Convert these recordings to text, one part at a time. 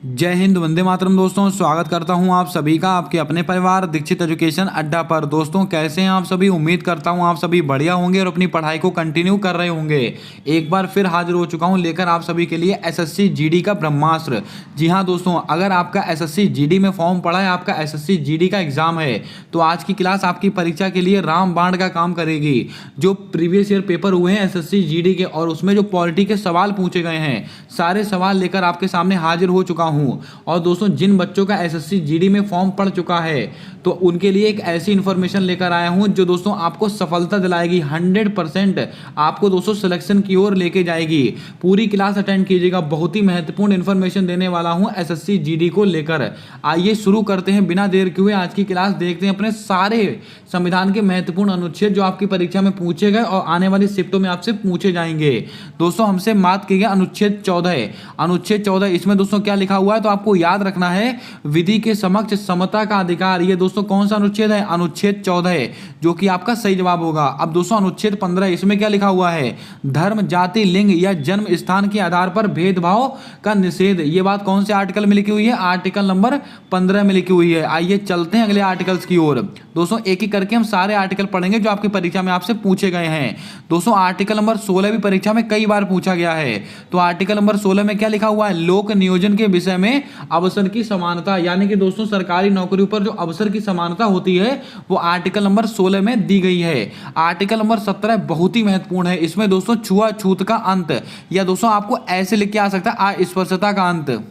जय हिंद, वंदे मातरम। दोस्तों, स्वागत करता हूं आप सभी का आपके अपने परिवार दीक्षित एजुकेशन अड्डा पर। दोस्तों, कैसे हैं आप सभी? उम्मीद करता हूं आप सभी बढ़िया होंगे और अपनी पढ़ाई को कंटिन्यू कर रहे होंगे। एक बार फिर हाजिर हो चुका हूं लेकर आप सभी के लिए एसएससी जीडी का ब्रह्मास्त्र। जी हां दोस्तों, अगर आपका एसएससी जीडी में फॉर्म पड़ा है, आपका एसएससी जीडी का एग्जाम है, तो आज की क्लास आपकी परीक्षा के लिए रामबाण का काम करेगी। जो प्रीवियस ईयर पेपर हुए हैं एसएससी जीडी के और उसमें जो पॉलिटी के सवाल पूछे गए हैं, सारे सवाल लेकर आपके सामने हाजिर हो चुका हूं। और दोस्तों, जिन बच्चों का एसएससी जीडी में फॉर्म पड़ चुका है, तो उनके लिए एक ऐसी इंफॉर्मेशन लेकर आया हूं जो दोस्तों आपको सफलता दिलाएगी। 100% आपको दोस्तों सिलेक्शन की ओर लेके जाएगी। पूरी क्लास अटेंड कीजिएगा, बहुत ही महत्वपूर्ण इंफॉर्मेशन देने वाला हूं एसएससी जीडी को लेकर। आइए शुरू करते हैं बिना देर किए आज की क्लास। देखते हैं अपने सारे संविधान के महत्वपूर्ण अनुच्छेद जो आपकी परीक्षा में पूछे गए और आने वाली शिफ्टों में आपसे पूछे जाएंगे। दोस्तों, हमसे बात की गई अनुच्छेद 14। अनुच्छेद 14, इसमें दोस्तों क्या लिखा हुआ है तो आपको याद रखना है, विधि के समक्ष समता का अधिकार। ये दोस्तों कौन सा अनुच्छेद है? अनुच्छेद 14, जो कि आपका सही जवाब होगा। अब दोस्तों अनुच्छेद 15, इसमें क्या लिखा हुआ है? धर्म, जाति, लिंग या जन्म स्थान के आधार पर भेदभाव का निषेध। ये बात कौन से आर्टिकल में लिखी हुई है? आर्टिकल नंबर 15 में लिखी हुई है। आइए चलते हैं अगले आर्टिकल्स की ओर। दोस्तों, एक एक करके हम सारे आर्टिकल पढ़ेंगे जो आपकी परीक्षा में आपसे पूछे गए हैं। दोस्तों, आर्टिकल नंबर 16 भी परीक्षा में कई बार पूछा गया है। तो आर्टिकल नंबर 16 में क्या लिखा हुआ है? लोक नियोजन के विषय में अवसर की समानता। यानी कि दोस्तों सरकारी नौकरियों पर जो अवसर की समानता होती है वो आर्टिकल नंबर 16 में दी गई है। आर्टिकल नंबर 17 बहुत ही महत्वपूर्ण है। इसमें दोस्तों छुआछूत का अंत, या दोस्तों आपको ऐसे लिख के आ सकता है अस्पृश्यता का अंत।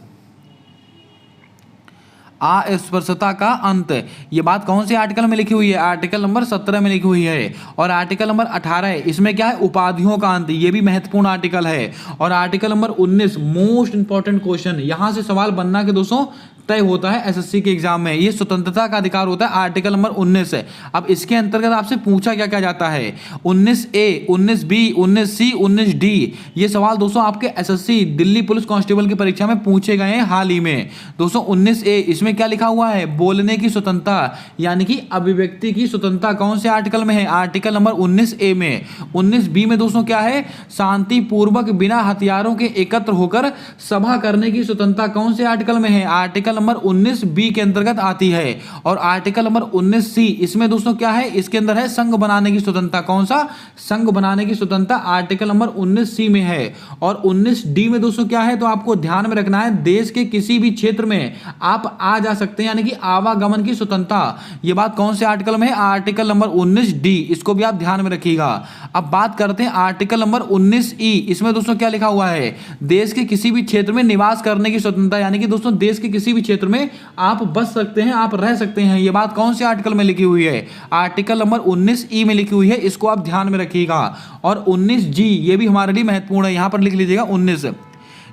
अस्पृश्यता का अंत, ये बात कौन से आर्टिकल में लिखी हुई है? आर्टिकल नंबर 17 में लिखी हुई है। और आर्टिकल नंबर 18, इसमें क्या है? उपाधियों का अंत। ये भी महत्वपूर्ण आर्टिकल है। और article number 19, most important question, यहां से सवाल बनना के दोस्तों तय होता है एसएससी के एग्जाम में। ये स्वतंत्रता का अधिकार होता है, आर्टिकल नंबर 19 है। अब इसके अंतर्गत आपसे पूछा क्या क्या जाता है? 19A, 19B, 19C, 19D, ये सवाल दोस्तों आपके एसएससी दिल्ली पुलिस कांस्टेबल की परीक्षा में पूछे गए हैं हाल ही में। दोस्तों 19A, इसमें क्या लिखा हुआ है? बोलने की स्वतंत्रता, यानी कि अभिव्यक्ति की स्वतंत्रता। कौन से आर्टिकल में है? आर्टिकल नंबर 19A में। 19B में दोस्तों क्या है? शांतिपूर्वक बिना हथियारों के एकत्र होकर सभा करने की स्वतंत्रता। कौन से आर्टिकल में है? आर्टिकल नंबर 19B के अंतर्गत आती है। और आर्टिकल नंबर 19C, इसमें दोस्तों क्या है? इसके अंदर है संघ बनाने की स्वतंत्रता। कौन सा? संघ बनाने की स्वतंत्रता आर्टिकल नंबर 19C में है। और 19D में दोस्तों क्या है तो आपको ध्यान में रखना है, देश के किसी भी क्षेत्र में आप आ जा सकते हैं, यानी कि आवागमन की स्वतंत्रता। ये बात कौन से आर्टिकल में है? आर्टिकल नंबर 19D, इसको भी आप ध्यान में रखिएगा। अब बात करते हैं आर्टिकल नंबर 19E, इसमें दोस्तों क्या लिखा हुआ है? देश के किसी भी क्षेत्र में निवास करने की स्वतंत्रता, यानी कि दोस्तों देश के किसी भी क्षेत्र में आप बस सकते हैं, आप रह सकते हैं। ये बात कौन से आर्टिकल में लिखी हुई है? आर्टिकल नंबर 19E में लिखी हुई है, इसको आप ध्यान में रखिएगा। और 19G, ये भी हमारे लिए महत्वपूर्ण है, यहां पर लिख लीजिएगा 19।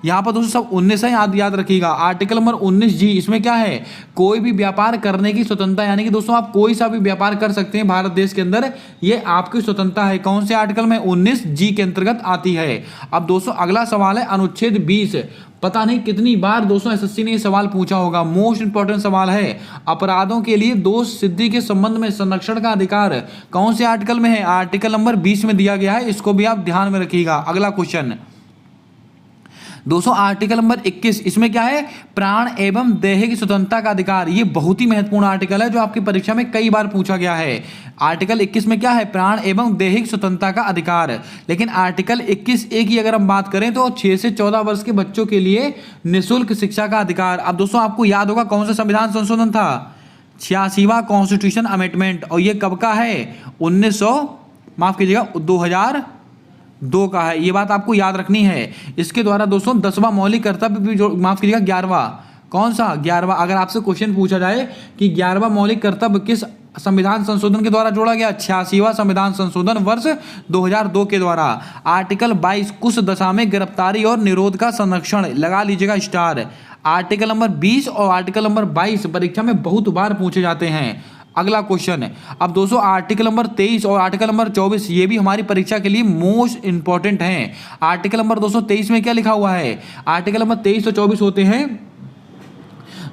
यहां पर दोस्तों सब 19 है, याद रखिएगा। आर्टिकल नंबर 19G, इसमें क्या है? कोई भी व्यापार करने की स्वतंत्रता, यानी कि दोस्तों आप कोई सा भी व्यापार कर सकते हैं भारत देश के अंदर, ये आपकी स्वतंत्रता है। कौन से आर्टिकल में? 19G के अंतर्गत आती है। अब दोस्तों अगला सवाल है अनुच्छेद 20। पता नहीं कितनी बार दोस्तों एसएससी ने ये सवाल पूछा होगा, मोस्ट इंपॉर्टेंट सवाल है। अपराधों के लिए दोष सिद्धि के संबंध में संरक्षण का अधिकार कौन से आर्टिकल में है? आर्टिकल नंबर 20 में दिया गया है, इसको भी आप ध्यान में रखिएगा। अगला क्वेश्चन दोस्तों आर्टिकल नंबर 21, इसमें क्या है? प्राण एवं देह की स्वतंत्रता का अधिकार। ये बहुत ही महत्वपूर्ण आर्टिकल है जो आपकी परीक्षा में कई बार पूछा गया है। आर्टिकल 21 में क्या है? प्राण एवं दैहिक स्वतंत्रता का अधिकार। लेकिन आर्टिकल 21A की अगर हम बात करें तो 6 से 14 वर्ष के बच्चों के लिए निःशुल्क शिक्षा का अधिकार। अब दोस्तों आपको याद होगा कौन सा संविधान संशोधन था? 86वां कॉन्स्टिट्यूशन अमेंडमेंट। और ये कब का है? 2002 का है। ये बात आपको याद रखनी है। इसके द्वारा दोस्तों 10वां मौलिक कर्तव्य भी माफ कीजिएगा 11वां, कौन सा? 11वां। अगर आपसे क्वेश्चन पूछा जाए कि 11वां मौलिक कर्तव्य किस संविधान संशोधन के द्वारा जोड़ा गया? 86वां संविधान संशोधन वर्ष 2002 के द्वारा। आर्टिकल 22, कुछ दशा में गिरफ्तारी और निरोध का संरक्षण, लगा लीजिएगा स्टार। आर्टिकल नंबर 20 और आर्टिकल नंबर 22 परीक्षा में बहुत बार पूछे जाते हैं। अगला क्वेश्चन है अब दोस्तों आर्टिकल नंबर 23 और आर्टिकल नंबर 24, ये भी हमारी परीक्षा के लिए मोस्ट इंपॉर्टेंट हैं। आर्टिकल नंबर 223 में क्या लिखा हुआ है? आर्टिकल नंबर 23 और 24 होते हैं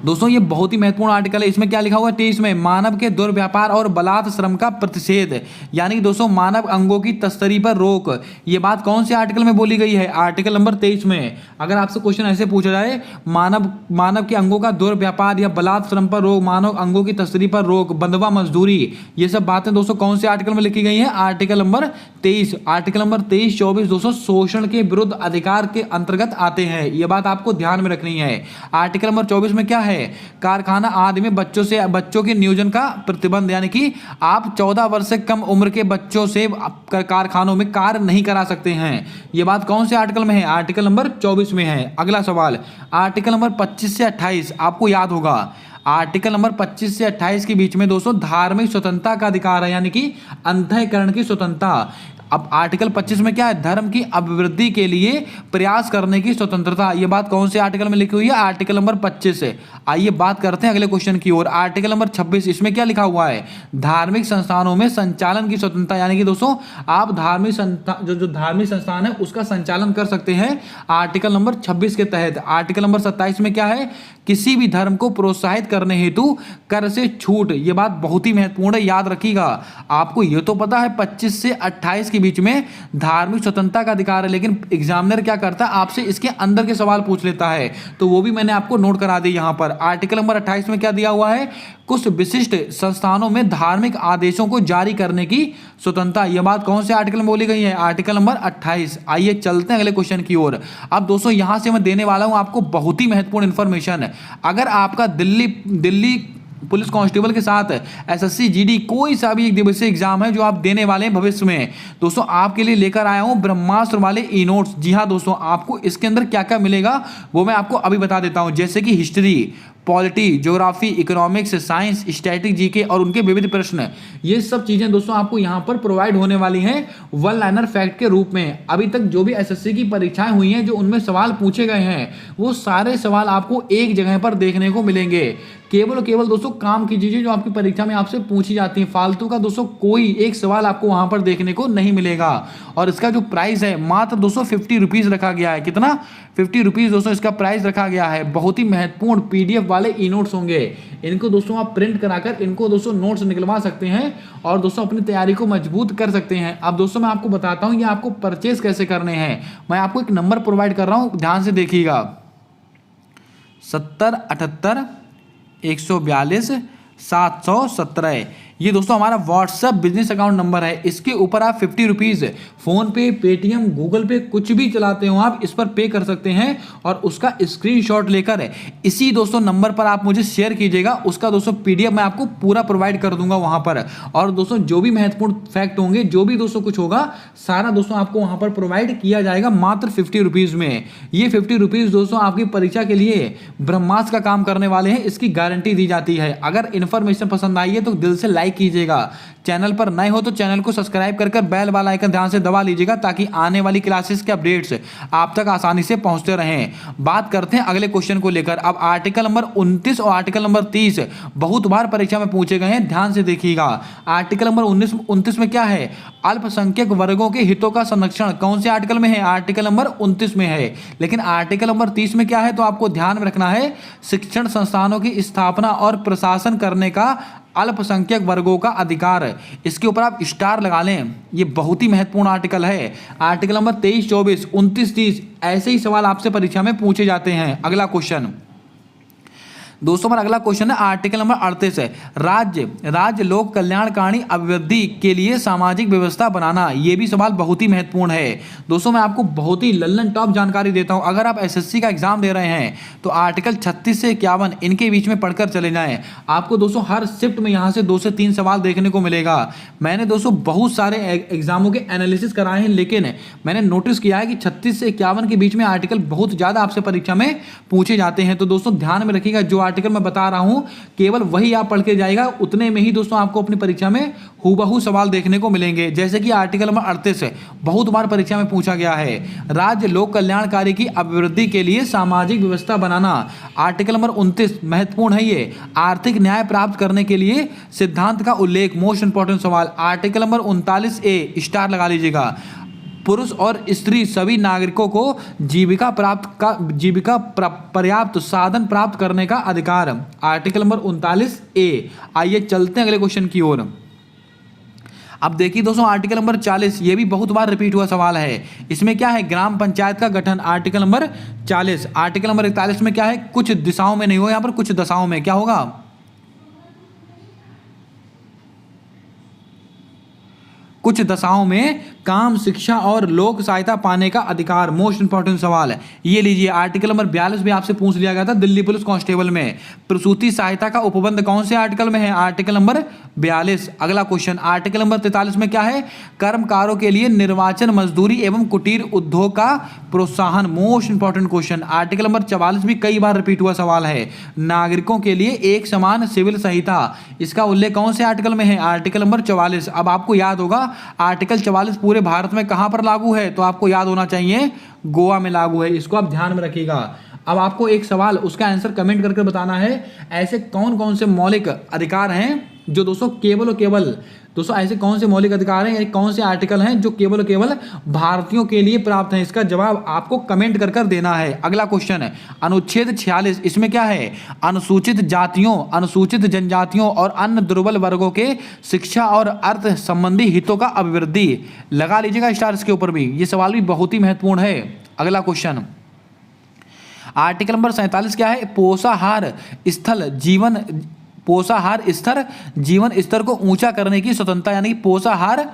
दोस्तों ये बहुत ही महत्वपूर्ण आर्टिकल है। इसमें क्या लिखा हुआ है 23 में, मानव के दुर्व्यापार और बलात् श्रम का प्रतिषेध, यानी कि दोस्तों मानव अंगों की तस्करी पर रोक। ये बात कौन से आर्टिकल में बोली गई है? आर्टिकल नंबर 23 में। अगर आपसे क्वेश्चन ऐसे पूछा जाए, मानव के अंगों का दुर्व्यापार या बलात् श्रम पर रोक, मानव अंगों की तस्करी पर रोक, बंधुआ मजदूरी, ये सब बातें दोस्तों कौन से आर्टिकल में लिखी गई है? Article number 23। आर्टिकल नंबर 23, 24 दोस्तों शोषण के विरुद्ध अधिकार के अंतर्गत आते हैं। ये बात आपको ध्यान में रखनी है। आर्टिकल नंबर 24 में क्या है? कारखाना आदि में बच्चों के नियोजन का प्रतिबंध, यानी कि आप 14 वर्ष से कम उम्र के बच्चों से कारखानों में कार्य नहीं करा सकते हैं। ये बात कौन से आर्टिकल में है? आर्टिकल नंबर 24 में है। अगला सवाल, आर्टिकल नंबर 25 से 28 आपको याद होगा। आर्टिकल नंबर 25 से 28 के बीच में दोस्तों धार्मिक स्वतंत्रता का अधिकार है, यानी कि अंतःकरण की स्वतंत्रता। अब आर्टिकल 25 में क्या है? धर्म की अभिवृद्धि के लिए प्रयास करने की स्वतंत्रता। ये बात कौन से आर्टिकल में लिखी हुई है? आर्टिकल नंबर 25 से। आइए बात करते हैं अगले क्वेश्चन की ओर। आर्टिकल नंबर 26, इसमें क्या लिखा हुआ है? धार्मिक संस्थानों में संचालन की स्वतंत्रता, यानी कि दोस्तों आप धार्मिक जो धार्मिक संस्थान है उसका संचालन कर सकते हैं आर्टिकल नंबर 26 के तहत। आर्टिकल नंबर 27 में क्या है? किसी भी धर्म को प्रोत्साहित करने हेतु कर से छूट। ये बात बहुत ही महत्वपूर्ण है, याद रखिएगा। आपको ये तो पता है 25 से 28 के बीच में धार्मिक स्वतंत्रता का अधिकार है, लेकिन एग्जामिनर क्या करता है? आपसे इसके अंदर के सवाल पूछ लेता है, तो वो भी मैंने आपको नोट करा दी यहां पर। आर्टिकल नंबर 28 में क्या दिया हुआ है? कुछ विशिष्ट संस्थानों में धार्मिक आदेशों को जारी करने की स्वतंत्रता। यह बात कौन से आर्टिकल में बोली गई है? Article number 28। आइए चलते हैं अगले क्वेश्चन की ओर। अब दोस्तों यहां से मैं देने वाला हूं आपको बहुत ही महत्वपूर्ण इंफॉर्मेशन। अगर आपका दिल्ली पुलिस कांस्टेबल के साथ एसएससी जीडी कोई सा भी एक दिवसीय एग्जाम है जो आप देने वाले हैं भविष्य में, दोस्तों आपके लिए लेकर आया हूं ब्रह्मास्त्र वाले ई नोट्स। जी हां दोस्तों, आपको इसके अंदर क्या क्या मिलेगा वो मैं आपको अभी बता देता हूं। जैसे कि history, polity, geography, economics, science, static, GK और उनके विविध प्रश्न, ये सब चीजें दोस्तों आपको यहां पर प्रोवाइड होने वाली हैं वन लाइनर फैक्ट के रूप में। अभी तक जो भी एसएससी की परीक्षाएं हुई हैं, जो उनमें सवाल पूछे गए हैं, वो सारे सवाल आपको एक जगह पर देखने को मिलेंगे। केवल दोस्तों काम की चीजें जो आपकी परीक्षा में आपसे पूछी जाती हैं, फालतू का दोस्तों कोई एक सवाल आपको वहां पर देखने को नहीं मिलेगा। और इसका जो प्राइस है मात्र दोस्तों 50 रुपीज रखा गया है। कितना? 50 रुपीज दोस्तों इसका प्राइस रखा गया है। बहुत ही महत्वपूर्ण पीडीएफ वाले ई नोट्स होंगे। इनको दोस्तों आप प्रिंट कराकर इनको दोस्तों नोट्स निकलवा सकते हैं और दोस्तों अपनी तैयारी को मजबूत कर सकते हैं। अब दोस्तों मैं आपको बताता हूं ये आपको परचेज कैसे करने हैं। मैं आपको एक नंबर प्रोवाइड कर रहा हूं, ध्यान से देखिएगा। 70 78 142 717, ये दोस्तों हमारा व्हाट्सएप बिजनेस अकाउंट नंबर है। इसके ऊपर आप 50 रुपीज फोन पे, पेटीएम, गूगल पे कुछ भी चलाते हो आप इस पर पे कर सकते हैं और उसका स्क्रीनशॉट लेकर इसी दोस्तों नंबर पर आप मुझे शेयर कीजिएगा। उसका दोस्तों पीडीएफ मैं आपको पूरा प्रोवाइड कर दूंगा वहां पर। और दोस्तों जो भी महत्वपूर्ण फैक्ट होंगे, जो भी दोस्तों कुछ होगा, सारा दोस्तों आपको वहां पर प्रोवाइड किया जाएगा मात्र 50 रुपीज में। ये 50 रुपीज दोस्तों आपकी परीक्षा के लिए ब्रह्मास्त्र का काम करने वाले हैं, इसकी गारंटी दी जाती है। अगर इन्फॉर्मेशन पसंद आई है तो दिल से लाइक कीजिएगा। चैनल पर नए हो तो चैनल को सब्सक्राइब कर बेल वाला आइकन ध्यान से दबा लीजिएगा ताकि आने वाली क्लासेस के अपडेट्स आप तक आसानी से पहुंचते रहें। बात करते हैं अगले क्वेश्चन को लेकर। अब आर्टिकल नंबर 29 और आर्टिकल नंबर 30 बहुत बार परीक्षा में पूछे गए हैं, ध्यान से देखिएगा। आर्टिकल नंबर 29 में क्या है? अल्पसंख्यक वर्गों के हितों का संरक्षण। कौन से आर्टिकल में है? आर्टिकल नंबर 29 में है। लेकिन आर्टिकल नंबर 30 में क्या है? तो आपको ध्यान में रखना है शिक्षण संस्थानों की स्थापना और प्रशासन करने का अल्पसंख्यक वर्गों का अधिकार। इसके ऊपर आप स्टार लगा लें, ये बहुत ही महत्वपूर्ण आर्टिकल है। आर्टिकल नंबर 23, 24, 29, 30 ऐसे ही सवाल आपसे परीक्षा में पूछे जाते हैं। अगला क्वेश्चन दोस्तों हमारा अगला क्वेश्चन है आर्टिकल नंबर 38 है राज्य लोक कल्याणकारी अभिवृद्धि के लिए सामाजिक व्यवस्था बनाना। यह भी सवाल बहुत ही महत्वपूर्ण है। दोस्तों मैं आपको बहुत ही लल्लन टॉप जानकारी देता हूं। अगर आप एसएससी का एग्जाम दे रहे हैं तो आर्टिकल 36 से 51 इनके बीच में पढ़कर चले जाएं। आपको दोस्तों हर शिफ्ट में यहां से 2 से 3 सवाल देखने को मिलेगा। मैंने दोस्तों बहुत सारे एग्जामों के एनालिसिस कराए हैं, लेकिन मैंने नोटिस किया है कि 36 से 51 के बीच में आर्टिकल बहुत ज्यादा आपसे परीक्षा में पूछे जाते हैं। तो दोस्तों ध्यान में रखिएगा, जो आर्टिकल मैं बता रहा हूं केवल वही आप पढ़ के जाएगा, उतने में ही दोस्तों आपको अपनी परीक्षा में हूबहू सवाल देखने को मिलेंगे। जैसे कि आर्टिकल नंबर 38 बहुत बार परीक्षा में पूछा गया है, राज्य लोक कल्याणकारी की अभिवृद्धि के लिए सामाजिक व्यवस्था बनाना। आर्टिकल नंबर 29 महत्वपूर्ण है, ये आर्थिक न्याय प्राप्त करने के लिए सिद्धांत का उल्लेख, मोस्ट इंपॉर्टेंट सवाल। आर्टिकल नंबर 39A स्टार लगा लीजिएगा। पुरुष और स्त्री सभी नागरिकों को जीविका पर्याप्त साधन प्राप्त करने का अधिकार, आर्टिकल नंबर 39A। आइए चलते हैं अगले क्वेश्चन की ओर। अब देखिए दोस्तों आर्टिकल नंबर 40, ये भी बहुत बार रिपीट हुआ सवाल है। इसमें क्या है, ग्राम पंचायत का गठन, आर्टिकल नंबर 40। आर्टिकल नंबर 41 में क्या है, कुछ दिशाओं में नहीं होगा, यहां पर कुछ दशाओं में क्या होगा, कुछ दशाओं में काम, शिक्षा और लोक सहायता पाने का अधिकार। मोस्ट इंपॉर्टेंट सवाल है ये, लीजिए आर्टिकल नंबर 42 भी आपसे पूछ लिया गया था दिल्ली पुलिस कांस्टेबल में। प्रसूति सहायता का उपबंध कौन से आर्टिकल में है, आर्टिकल नंबर 42। अगला क्वेश्चन आर्टिकल नंबर 43 में क्या है, कर्मकारों के लिए निर्वाचन, मजदूरी एवं कुटीर उद्योग का प्रोत्साहन। Most important question article number 44 भी कई बार रिपीट हुआ सवाल है। नागरिकों के लिए एक समान सिविल संहिता, इसका उल्लेख कौन से आर्टिकल में है, आर्टिकल नंबर 44। अब आपको याद होगा आर्टिकल 44 पूरे भारत में कहां पर लागू है, तो आपको याद होना चाहिए गोवा में लागू है, इसको आप ध्यान में रखिएगा। अब आपको एक सवाल, उसका आंसर कमेंट करके बताना है, ऐसे कौन कौन से मौलिक अधिकार हैं जो दोस्तों केवल और केवल, दोस्तों ऐसे कौन से मौलिक अधिकार हैं, कौन से आर्टिकल हैं जो केवल और केवल भारतीयों के लिए प्राप्त हैं, इसका जवाब आपको कमेंट कर कर देना है। अगला क्वेश्चन है अनुच्छेद 46, इसमें क्या है, अनुसूचित जातियों, अनुसूचित जनजातियों और अन्य दुर्बल वर्गों के शिक्षा और अर्थ संबंधी हितों का अभिवृद्धि। लगा लीजिएगा स्टार इसके ऊपर भी, ये सवाल भी बहुत ही महत्वपूर्ण है। अगला क्वेश्चन आर्टिकल नंबर 47 क्या है, पोषाहार स्तर जीवन स्तर को ऊंचा करने की स्वतंत्रता, यानी पोषाहार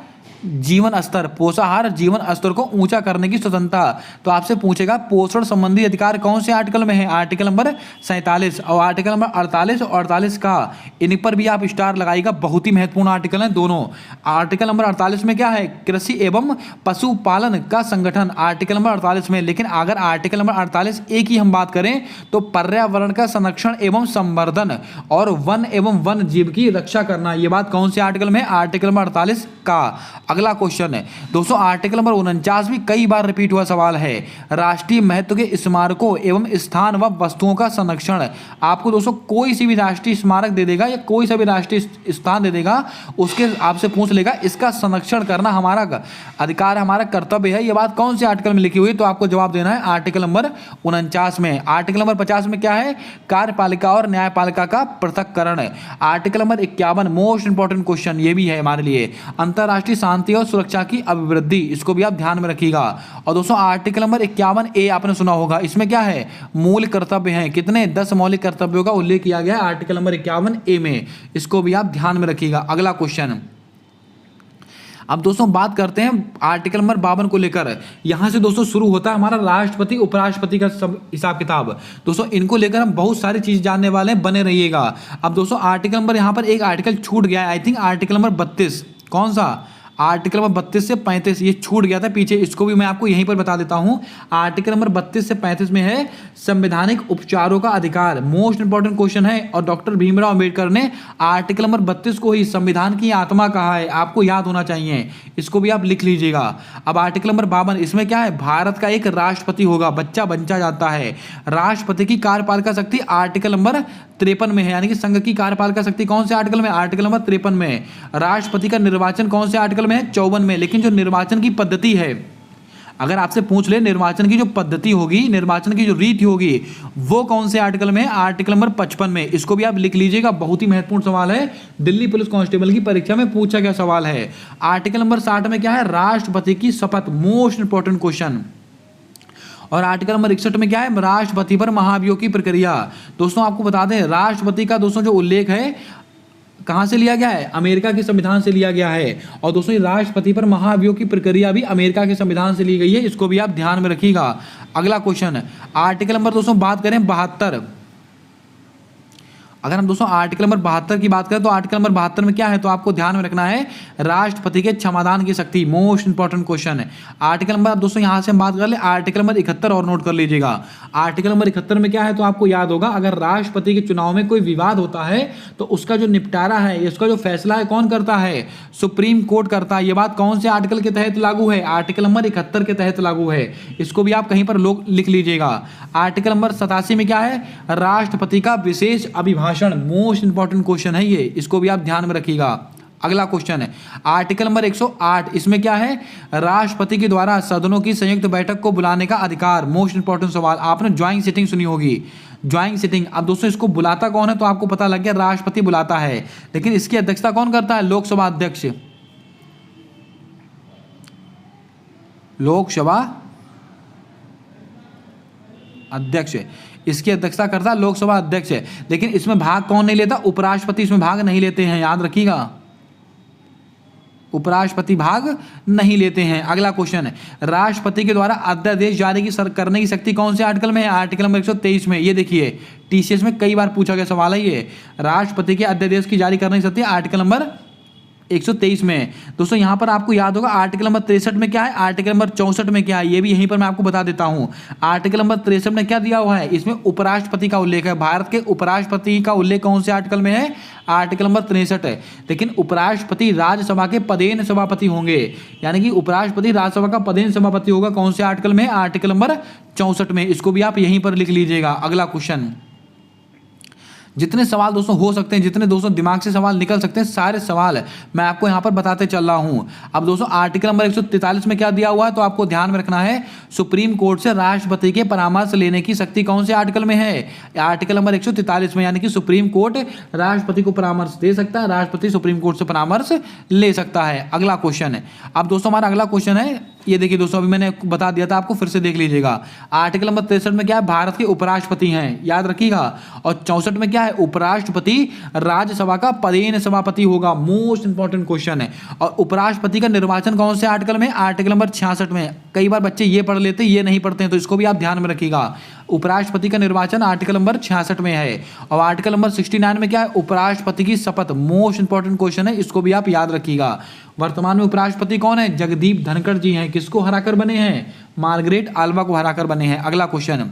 जीवन स्तर को ऊंचा करने की स्वतंत्रता। तो आपसे पूछेगा पोषण संबंधी अधिकार कौन से आर्टिकल में है, आर्टिकल नंबर 47 और आर्टिकल नंबर 48 और 48 का, इन पर भी आप स्टार लगाइएगा, बहुत ही महत्वपूर्ण आर्टिकल हैं दोनों। आर्टिकल नंबर 48 में क्या है, कृषि एवं पशुपालन का संगठन, आर्टिकल नंबर 48 में। लेकिन अगर आर्टिकल नंबर 48A की हम बात करें तो पर्यावरण का संरक्षण एवं संवर्धन और वन एवं वन जीव की रक्षा करना, यह बात कौन से आर्टिकल में, आर्टिकल नंबर 48 का। अगला क्वेश्चन है दोस्तों आर्टिकल नंबर 49 भी कई बार रिपीट हुआ सवाल है, राष्ट्रीय महत्व के स्मारकों एवं स्थान व वस्तुओं का संरक्षण। आपको दोस्तों कोई सी भी राष्ट्रीय स्मारक दे देगा या कोई सा भी राष्ट्रीय स्थान दे देगा, उसके आपसे पूछ लेगा इसका संरक्षण करना हमारा अधिकार, हमारा कर्तव्य है, यह बात कौन से आर्टिकल में लिखी हुई, तो आपको जवाब देना है आर्टिकल नंबर 49 में। आर्टिकल नंबर 50 में क्या है, कार्यपालिका और न्यायपालिका का पृथक्करण। Article number 51 most important question ये भी है हमारे लिए, अंतरराष्ट्रीय शांति और सुरक्षा की अभिवृद्धि, इसको भी आप ध्यान में रखिएगा। और दोस्तों आर्टिकल नंबर 51A आपने सुना होगा, इसमें क्या है, मूल कर्तव्य हैं, कितने 10 मौलिक कर्तव्यों का उल्लेख किया गया है आर्टिकल नंबर 51A में, इसको भी आप ध्यान में रखिएगा। अगला क्वेश्चन अब दोस्तों बात करते हैं आर्टिकल नंबर 52 को लेकर। यहां से दोस्तों शुरू होता है हमारा राष्ट्रपति उपराष्ट्रपति का सब हिसाब किताब। दोस्तों इनको लेकर हम बहुत सारी चीज जानने वाले हैं, बने रहिएगा। अब दोस्तों आर्टिकल नंबर यहां पर एक आर्टिकल छूट गया है, आई थिंक आर्टिकल नंबर 32, कौन सा, आर्टिकल नंबर 32 से 35 ये छूट गया था पीछे, इसको भी मैं आपको यहीं पर बता देता हूं। आर्टिकल नंबर 32 से 35 में है संवैधानिक उपचारों का अधिकार, मोस्ट इंपॉर्टेंट क्वेश्चन है, और डॉक्टर भीमराव अंबेडकर ने आर्टिकल नंबर 32 को ही संविधान की आत्मा कहा है, आपको याद होना चाहिए, इसको भी आप लिख लीजिएगा। अब आर्टिकल नंबर 52, इसमें क्या है, भारत का एक राष्ट्रपति होगा, बच्चा बंचा जाता है। राष्ट्रपति की कार्यपालिका शक्ति आर्टिकल नंबर 53 में है, यानी कि संघ की कार्यपालिका शक्ति कौन से आर्टिकल में, आर्टिकल नंबर 53 में। राष्ट्रपति का निर्वाचन कौन से आर्टिकल में है, 54 में। लेकिन जो निर्वाचन की पद्धति है, अगर आपसे पूछ ले निर्वाचन की जो पद्धति होगी, निर्वाचन की जो रीति होगी, वो कौन से आर्टिकल में है, आर्टिकल नंबर 55 में। इसको भी आप लिख लीजिएगा, बहुत ही महत्वपूर्ण सवाल है, दिल्ली पुलिस कांस्टेबल की परीक्षा में पूछा गया सवाल है। आर्टिकल नंबर 60 में क्या है, राष्ट्रपति की शपथ, मोस्ट इंपॉर्टेंट क्वेश्चन। और आर्टिकल नंबर 61 में क्या है, राष्ट्रपति पर महाभियोग की प्रक्रिया। दोस्तों आपको बता दें राष्ट्रपति का दोस्तों जो उल्लेख है कहां से लिया गया है, अमेरिका के संविधान से लिया गया है। और दोस्तों राष्ट्रपति पर महाभियोग की प्रक्रिया भी अमेरिका के संविधान से ली गई है, इसको भी आप ध्यान में रखिएगा। अगला क्वेश्चन आर्टिकल नंबर दोस्तों बात करें 72, अगर हम दोस्तों आर्टिकल नंबर 72 की बात करें तो आर्टिकल नंबर 72 में क्या है, तो आपको ध्यान में रखना है राष्ट्रपति के क्षमादान की शक्ति, मोस्ट इंपॉर्टेंट क्वेश्चन है। आर्टिकल नंबर दोस्तों यहां से हम बात कर ले आर्टिकल नंबर 71 और नोट कर लीजिएगा। आर्टिकल नंबर 71 में क्या है, तो आपको याद होगा अगर राष्ट्रपति के चुनाव में कोई विवाद होता है तो उसका जो निपटारा है, इसका जो फैसला है कौन करता है, सुप्रीम कोर्ट करता है। ये बात कौन से आर्टिकल के तहत लागू है, आर्टिकल नंबर 71 के तहत लागू है, इसको भी आप कहीं पर लोग लिख लीजिएगा। आर्टिकल नंबर 87 में क्या है, राष्ट्रपति का विशेष अभिभाषण, मोस्ट इंपॉर्टेंट क्वेश्चन है ये, इसको भी आप ध्यान में रखिएगा। अगला क्वेश्चन है आर्टिकल नंबर 108, इसमें क्या है, राष्ट्रपति के द्वारा सदनों की संयुक्त बैठक को बुलाने का अधिकार। मोस्ट इंपॉर्टेंट सवाल, आपने ज्वाइंट सिटिंग सुनी होगी, ज्वाइंट सिटिंग। अब दोस्तों इसको बुलाता कौन है, तो आपको पता लग गया राष्ट्रपति बुलाता है, लेकिन इसकी अध्यक्षता कौन करता है, लोकसभा अध्यक्ष। लोकसभा अध्यक्ष, इसकी अध्यक्षता करता है लोकसभा अध्यक्ष। लेकिन इसमें भाग कौन नहीं लेता, उपराष्ट्रपति इसमें भाग नहीं लेते हैं, याद रखिएगा, उपराष्ट्रपति भाग नहीं लेते हैं। अगला क्वेश्चन है राष्ट्रपति के द्वारा अध्यादेश जारी करने की शक्ति कौन से आर्टिकल में है, आर्टिकल नंबर 123 में। ये देखिए टीसीएस में कई बार पूछा गया सवाल है ये, राष्ट्रपति के अध्यादेश की जारी करने की शक्ति आर्टिकल नंबर 123 में। दोस्तों यहां पर आपको याद होगा आर्टिकल नंबर 63 में क्या है, आर्टिकल नंबर 64 में क्या है, ये भी यहीं पर मैं आपको बता देता हूं। आर्टिकल नंबर 63 में क्या दिया हुआ है, इसमें उपराष्ट्रपति का उल्लेख है। भारत के उपराष्ट्रपति का उल्लेख कौन से आर्टिकल में है, आर्टिकल नंबर 63 है। लेकिन उपराष्ट्रपति राज्यसभा के पदेन सभापति होंगे, यानी कि उपराष्ट्रपति राज्यसभा का पदेन सभापति होगा, कौन से आर्टिकल में, आर्टिकल नंबर 64 में। इसको भी आप यहीं पर लिख लीजिएगा। अगला क्वेश्चन, जितने सवाल दोस्तों हो सकते हैं, जितने दोस्तों दिमाग से सवाल निकल सकते हैं, सारे सवाल मैं आपको यहां पर बताते चल रहा हूं। अब दोस्तों आर्टिकल नंबर 143 में क्या दिया हुआ है, तो आपको ध्यान में रखना है, सुप्रीम कोर्ट से राष्ट्रपति के परामर्श लेने की शक्ति कौन से आर्टिकल में है, आर्टिकल नंबर 143 में। यानी कि सुप्रीम कोर्ट राष्ट्रपति को परामर्श दे सकता है, राष्ट्रपति सुप्रीम कोर्ट से परामर्श ले सकता है। अगला क्वेश्चन है, अब दोस्तों हमारा अगला क्वेश्चन है, ये देखिए दोस्तों अभी मैंने बता दिया था आपको, फिर से देख लीजिएगा। आर्टिकल नंबर 63 में क्या है, भारत के उपराष्ट्रपति हैं, याद रखिएगा। और 64 में क्या है, उपराष्ट्रपति राज्यसभा का पदेन सभापति होगा। मोस्ट इंपॉर्टेंट क्वेश्चन है। और उपराष्ट्रपति का निर्वाचन कौन से आर्टिकल में, आर्टिकल नंबर 66 में। कई बार बच्चे ये पढ़ लेते हैं, ये नहीं पढ़ते हैं, तो इसको भी आप ध्यान में रखिएगा। उपराष्ट्रपति का निर्वाचन आर्टिकल नंबर 66 में है। और आर्टिकल नंबर 69 में क्या है, उपराष्ट्रपति की शपथ। मोस्ट इंपॉर्टेंट क्वेश्चन है, इसको भी आप याद रखिएगा। वर्तमान में उपराष्ट्रपति कौन है, जगदीप धनखड़ जी हैं। किसको हराकर बने हैं, मार्गरेट आल्वा को हराकर बने हैं। अगला क्वेश्चन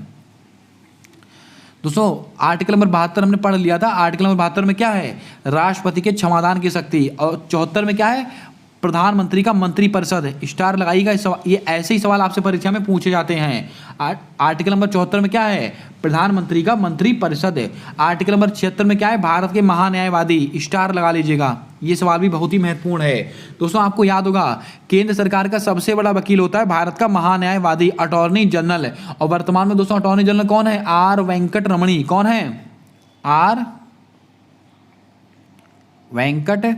दोस्तों आर्टिकल नंबर 72 हमने पढ़ लिया था। आर्टिकल नंबर 72 में क्या है, राष्ट्रपति के क्षमादान की शक्ति। और 74 में क्या है, प्रधानमंत्री का मंत्रिपरिषद। स्टार लगाइएगा, ये ऐसे ही सवाल आपसे परीक्षा में पूछे जाते हैं। आर्टिकल नंबर 74 में क्या है, प्रधानमंत्री का मंत्रिपरिषद है। आर्टिकल नंबर 76 में क्या है, भारत के महान्यायवादी। स्टार लगा लीजिएगा, ये सवाल भी बहुत ही महत्वपूर्ण है। दोस्तों आपको याद होगा केंद्र सरकार का सबसे बड़ा वकील होता है भारत का महान्यायवादी, अटॉर्नी जनरल। और वर्तमान में दोस्तों अटॉर्नी जनरल कौन है, आर वेंकट रमणी। कौन है, आर वेंकट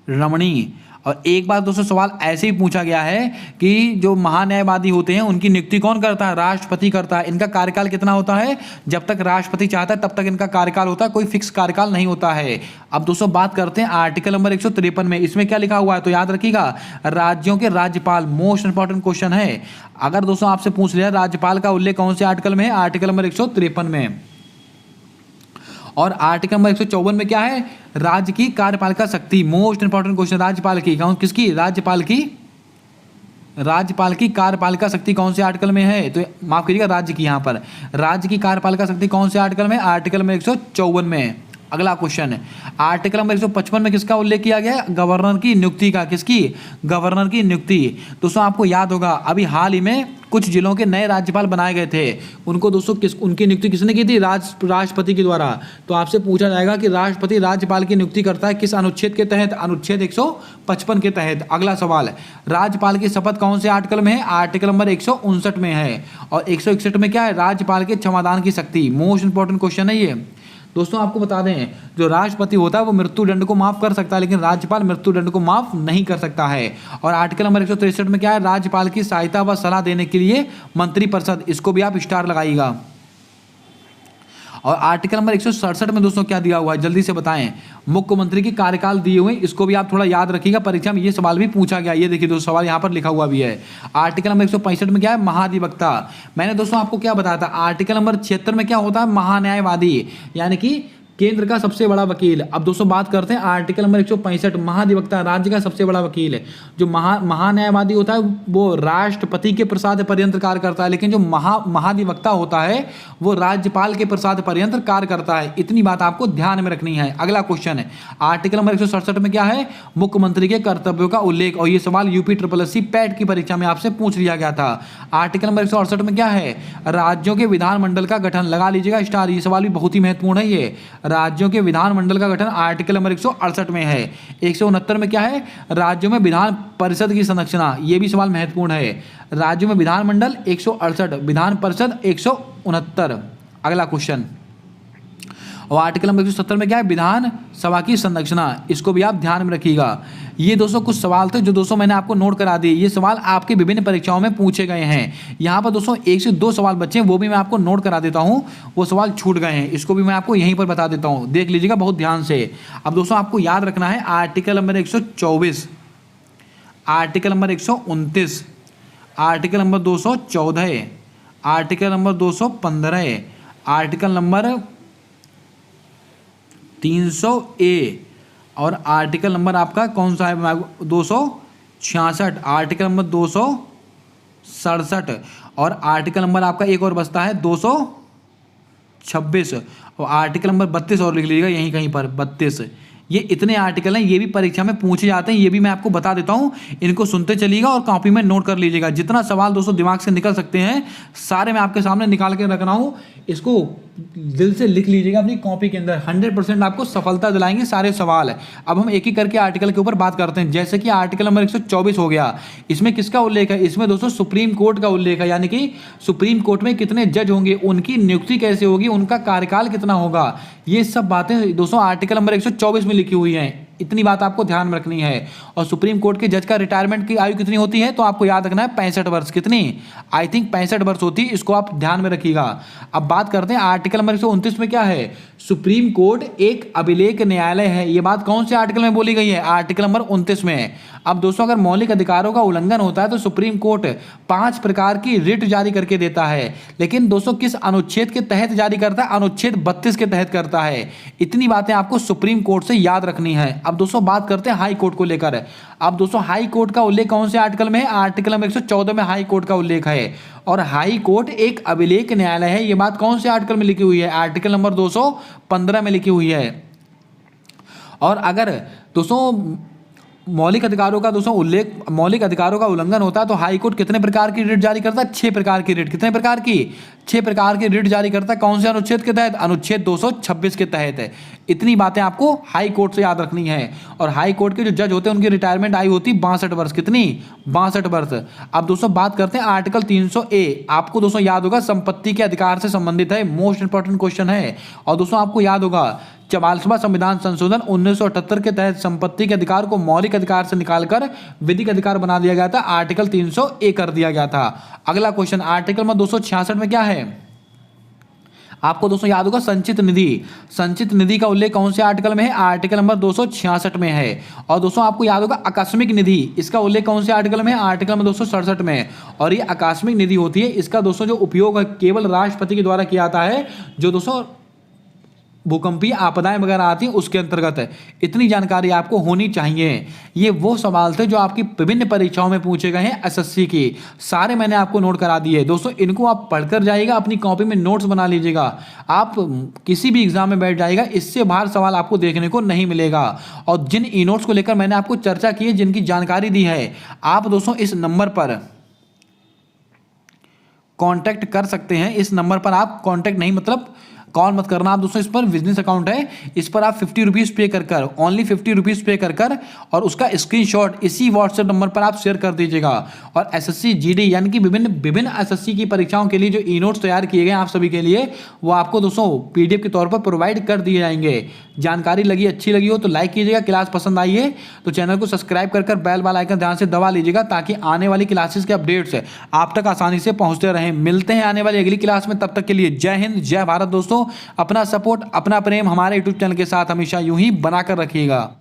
रमणी। और एक बार दोस्तों सवाल ऐसे ही पूछा गया है कि जो महान्यायवादी होते हैं उनकी नियुक्ति कौन करता है, राष्ट्रपति करता है। इनका कार्यकाल कितना होता है, जब तक राष्ट्रपति चाहता है तब तक इनका कार्यकाल होता है, कोई फिक्स कार्यकाल नहीं होता है। अब दोस्तों बात करते हैं आर्टिकल नंबर 153 में, इसमें क्या लिखा हुआ है, तो याद रखिएगा, राज्यों के राज्यपाल। मोस्ट इंपॉर्टेंट क्वेश्चन है। अगर दोस्तों आपसे पूछ लिया राज्यपाल का उल्लेख कौन से आर्टिकल में है, आर्टिकल नंबर 153 में। और आर्टिकल नंबर 154 में क्या है, राज्य की कार्यपालिका शक्ति। मोस्ट इंपॉर्टेंट क्वेश्चन, राज्यपाल की, किसकी, राज्यपाल की। राज्यपाल की कार्यपालिका शक्ति कौन से आर्टिकल में है, तो माफ करिएगा राज्य की, यहां पर राज्य की कार्यपालिका शक्ति कौन से आर्टिकल में, आर्टिकल नंबर 154 में। अगला क्वेश्चन है आर्टिकल नंबर 155 में किसका उल्लेख किया गया है, गवर्नर की नियुक्ति का। किसकी, गवर्नर की नियुक्ति। दोस्तों आपको याद होगा अभी हाल ही में कुछ जिलों के नए राज्यपाल बनाए गए थे, उनको दोस्तों उनकी नियुक्ति किसने की थी, राष्ट्रपति के द्वारा। तो आपसे पूछा जाएगा कि राष्ट्रपति राज्यपाल की नियुक्ति करता है किस अनुच्छेद के तहत, अनुच्छेद 155 के तहत। अगला सवाल है राज्यपाल की शपथ कौन से आर्टिकल में है, आर्टिकल नंबर 159 में है। और 161 में क्या है, राज्यपाल के क्षमादान की शक्ति। मोस्ट इंपॉर्टेंट क्वेश्चन है ये। दोस्तों आपको बता दें जो राष्ट्रपति होता है वो मृत्युदंड को माफ कर सकता है, लेकिन राज्यपाल मृत्युदंड को माफ नहीं कर सकता है। और आर्टिकल नंबर 163 में क्या है, राज्यपाल की सहायता व सलाह देने के लिए मंत्रिपरिषद। इसको भी आप स्टार लगाइएगा। और आर्टिकल नंबर 167 में दोस्तों क्या दिया हुआ है, जल्दी से बताएं, मुख्यमंत्री की कार्यकाल दिए हुए, इसको भी आप थोड़ा याद रखिएगा, परीक्षा में ये सवाल भी पूछा गया। ये देखिए दोस्तों सवाल यहाँ पर लिखा हुआ भी है। आर्टिकल नंबर 165 में क्या है, महाधिवक्ता। मैंने दोस्तों आपको क्या बताया था, आर्टिकल नंबर 76 में क्या होता है, महान्यायवादी, यानी कि केंद्र का सबसे बड़ा वकील। अब दोस्तों बात करते हैं आर्टिकल नंबर 165, महाधिवक्ता, राज्य का सबसे बड़ा वकील है। जो महान्यायवादी होता है वो राष्ट्रपति के प्रसाद पर्यंत कार्य करता है, लेकिन जो महाधिवक्ता होता है वो राज्यपाल के प्रसाद पर्यंत कार्य करता है। इतनी बात आपको ध्यान में रखनी है। अगला क्वेश्चन है आर्टिकल नंबर 167 में क्या है, मुख्यमंत्री के कर्तव्यों का उल्लेख। और ये सवाल UPSSC पैट की परीक्षा में आपसे पूछ लिया गया था। आर्टिकल नंबर 168 में क्या है, राज्यों के विधानमंडल का गठन। लगा लीजिएगा स्टार, ये सवाल भी बहुत ही महत्वपूर्ण है। ये राज्यों के विधानमंडल का गठन आर्टिकल नंबर 168 में है। 169 में क्या है, राज्यों में विधान परिषद की संरचना, ये भी सवाल महत्वपूर्ण है। राज्यों में विधानमंडल 168, विधान परिषद 169। अगला क्वेश्चन, और आर्टिकल नंबर 170 में क्या है, विधान सभा की संरचना, इसको भी आप ध्यान में रखिएगा। ये दोस्तों कुछ सवाल थे जो दोस्तों मैंने आपको नोट करा दिए। ये सवाल आपके विभिन्न परीक्षाओं में पूछे गए हैं। यहाँ पर दोस्तों 1 से 2 सवाल बच्चे हैं, वो भी मैं आपको नोट करा देता हूँ, वो सवाल छूट गए हैं, इसको भी मैं आपको यहीं पर बता देता हूँ, देख लीजिएगा बहुत ध्यान से। अब दोस्तों आपको याद रखना है article number 124, article number 129, article number 214, article number 215, article number 300A और आर्टिकल नंबर आपका कौन सा है, 266, आर्टिकल नंबर 267 और आर्टिकल नंबर आपका एक और बचता है 226 और आर्टिकल नंबर 32 और लिख लीजिएगा यहीं कहीं पर 32। ये इतने आर्टिकल हैं, ये भी परीक्षा में पूछे जाते हैं, ये भी मैं आपको बता देता हूँ, इनको सुनते चलिएगा और कॉपी में नोट कर लीजिएगा। जितना सवाल दोस्तों दिमाग से निकल सकते हैं सारे मैं आपके सामने निकाल के रख रहा हूँ, इसको दिल से लिख लीजिएगा अपनी कॉपी के अंदर। 100% आपको सफलता दिलाएंगे सारे सवाल। अब हम एक एक करके आर्टिकल के ऊपर बात करते हैं। जैसे कि आर्टिकल नंबर 124 हो गया, इसमें किसका उल्लेख है, इसमें दोस्तों सुप्रीम कोर्ट का उल्लेख है, यानी कि सुप्रीम कोर्ट में कितने जज होंगे, उनकी नियुक्ति कैसे होगी, उनका कार्यकाल कितना होगा, ये सब बातें दोस्तों आर्टिकल नंबर 124 में लिखी हुई हैं। इतनी बात आपको ध्यान में रखनी है। और सुप्रीम कोर्ट के जज का रिटायरमेंट की आयु कितनी होती है, तो आपको याद रखना है 65 वर्ष। कितनी, आई थिंक 65 वर्ष होती है, इसको आप ध्यान में रखिएगा। अब बात करते हैं आर्टिकल नंबर 129 में क्या है, सुप्रीम कोर्ट एक अभिलेख न्यायालय है। ये बात कौन से आर्टिकल में बोली गई है, आर्टिकल नंबर 29 में। अब दोस्तों अगर मौलिक अधिकारों का उल्लंघन होता है तो सुप्रीम कोर्ट 5 प्रकार की रिट जारी करके देता है, लेकिन दोस्तों किस अनुच्छेद के तहत जारी करता है, अनुच्छेद 32 के तहत करता है। इतनी बातें आपको सुप्रीम कोर्ट से याद रखनी है। अब दोस्तों बात करते हैं हाई कोर्ट को लेकर। अब दोस्तों हाई कोर्ट का उल्लेख कौन से आर्टिकल में है, आर्टिकल नंबर 114 में हाई कोर्ट का उल्लेख है। और हाई कोर्ट एक अभिलेख न्यायालय है, ये बात कौन से आर्टिकल में लिखी हुई है, आर्टिकल नंबर 215 में लिखी हुई है। और अगर दोस्तों मौलिक अधिकारों का उल्लंघन होता है तो हाई कोर्ट कितने प्रकार की रिट जारी करता है, 6 प्रकार की रिट। कितने प्रकार की, 6 प्रकार की रिट जारी करता है। कौन से अनुच्छेद के तहत, अनुच्छेद 226 के तहत है। इतनी बातें आपको हाई कोर्ट से याद रखनी है। और हाई कोर्ट के जो जज होते हैं उनकी रिटायरमेंट आयु होती है 62 वर्ष। कितनी, 62 वर्ष। अब दोस्तों बात करते हैं आर्टिकल 300A। आपको दोस्तों याद होगा संपत्ति के अधिकार से संबंधित है, मोस्ट इंपॉर्टेंट क्वेश्चन है। और दोस्तों आपको याद होगा 44वां संविधान संशोधन 1978 के तहत संपत्ति के अधिकार को मौलिक अधिकार से निकालकर विधिक अधिकार बना दिया गया था, आर्टिकल 300A कर दिया गया था। अगला क्वेश्चन आर्टिकल नंबर 266 में क्या है, आपको दोस्तों याद होगा संचित निधि। संचित निधि का उल्लेख कौन से आर्टिकल में है, आर्टिकल नंबर 266 में है। और दोस्तों आपको याद होगा आकस्मिक निधि, इसका उल्लेख कौन से आर्टिकल में है, आर्टिकल नंबर 267 में। और ये आकस्मिक निधि होती है, इसका दोस्तों जो उपयोग केवल राष्ट्रपति के द्वारा किया जाता है, जो दोस्तों भूकंपीय आपदाएं वगैरह आती हैं उसके अंतर्गत है। इतनी जानकारी आपको होनी चाहिए। ये वो सवाल थे जो आपकी विभिन्न परीक्षाओं में पूछे गए हैं एसएससी की, सारे मैंने आपको नोट करा दिए। दोस्तों इनको आप पढ़कर जाइएगा, अपनी कॉपी में नोट्स बना लीजिएगा। आप किसी भी एग्जाम में बैठ जाइएगा, इससे बाहर सवाल आपको देखने को नहीं मिलेगा। और जिन ई नोट्स को लेकर मैंने आपको चर्चा की है, जिनकी जानकारी दी है, आप दोस्तों इस नंबर पर कांटेक्ट कर सकते हैं। इस नंबर पर आप कांटेक्ट नहीं, मतलब कॉल मत करना आप दोस्तों। इस पर बिजनेस अकाउंट है, इस पर आप 50 रुपीज़ पे कर ओनली 50 रुपीज़ पे कर और उसका स्क्रीनशॉट इसी व्हाट्सएप नंबर पर आप शेयर कर दीजिएगा। और एसएससी जीडी यानी कि विभिन्न एसएससी की परीक्षाओं के लिए जो ई नोट्स तैयार किए गए आप सभी के लिए, वो आपको दोस्तों पीडीएफ के तौर पर प्रोवाइड कर दिए जाएंगे। जानकारी लगी, अच्छी लगी हो तो लाइक कीजिएगा, क्लास पसंद आई है तो चैनल को सब्सक्राइब कर बेल वाला आइकन ध्यान से दबा लीजिएगा, ताकि आने वाली क्लासेस के अपडेट्स आप तक आसानी से पहुंचते रहें। मिलते हैं आने वाली अगली क्लास में, तब तक के लिए जय हिंद, जय भारत। दोस्तों अपना सपोर्ट, अपना प्रेम हमारे यूट्यूब चैनल के साथ हमेशा यूं ही बनाकर रखिएगा।